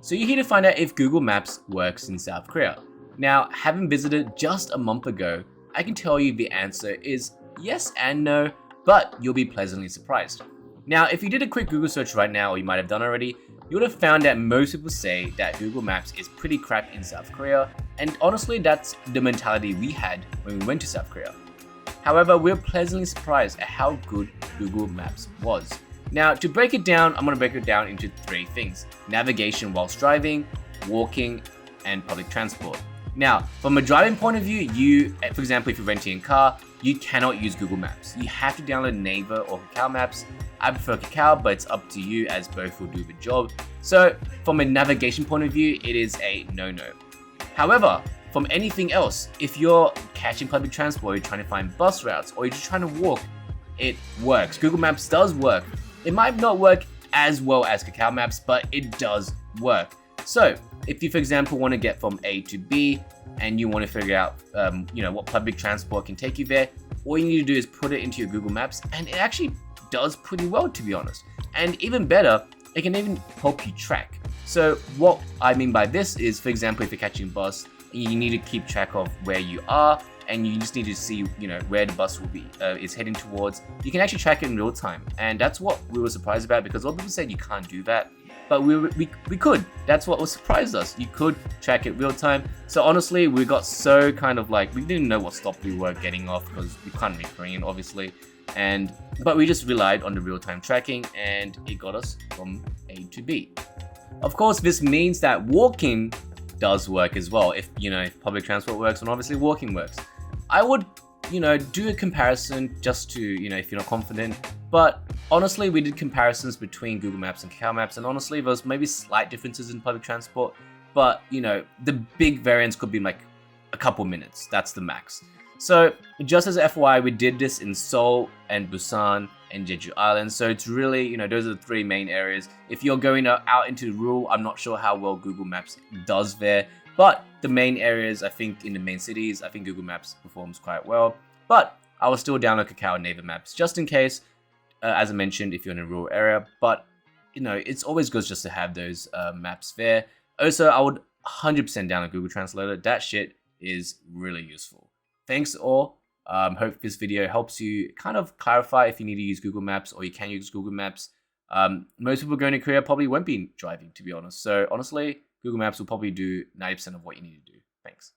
So you're here to find out if Google Maps works in South Korea. Now, having visited just a month ago, I can tell you the answer is yes and no, but you'll be pleasantly surprised. Now, if you did a quick Google search right now, or you might have done already, you would have found that most people say that Google Maps is pretty crap in South Korea, and honestly, that's the mentality we had when we went to South Korea. However, we're pleasantly surprised at how good Google Maps was. Now, to break it down, I'm going to break it down into three things: navigation whilst driving, walking, and public transport. Now, from a driving point of view, for example, if you're renting a car, you cannot use Google Maps. You have to download Naver or Kakao Maps. I prefer Kakao, but it's up to you, as both will do the job. So, from a navigation point of view, it is a no-no. However, from anything else, if you're catching public transport, you're trying to find bus routes, or you're just trying to walk, it works. Google Maps does work. It might not work as well as Kakao Maps, but it does work. So, if you, for example, want to get from A to B, and you want to figure out, what public transport can take you there, all you need to do is put it into your Google Maps, and it actually does pretty well, to be honest. And even better, it can even help you track. So what I mean by this is, for example, if you're catching a bus, you need to keep track of where you are, and you just need to see, where the bus will be is heading towards. You can actually track it in real time, and that's what we were surprised about, because a lot of people said you can't do that, but we could. That's what surprised us. You could track it real time. So honestly, we got so kind of like, we didn't know what stop we were getting off, because we can't read Korean, obviously. But we just relied on the real-time tracking, and it got us from A to B. Of course, this means that walking does work as well. If public transport works, and obviously walking works. I would, do a comparison just to, if you're not confident. But honestly, we did comparisons between Google Maps and Kakao Maps, and honestly, there's maybe slight differences in public transport. But, the big variance could be like a couple minutes. That's the max. So, just as FYI, we did this in Seoul and Busan and Jeju Island. So it's really, those are the three main areas. If you're going out into the rural, I'm not sure how well Google Maps does there. But the main areas, I think in the main cities, I think Google Maps performs quite well. But I will still download Kakao and Naver Maps just in case, as I mentioned, if you're in a rural area. But, it's always good just to have those maps there. Also, I would 100% download Google Translator. That shit is really useful. Thanks all. Hope this video helps you kind of clarify if you need to use Google Maps, or you can use Google Maps. Most people going to Korea probably won't be driving, to be honest. So honestly, Google Maps will probably do 90% of what you need to do. Thanks.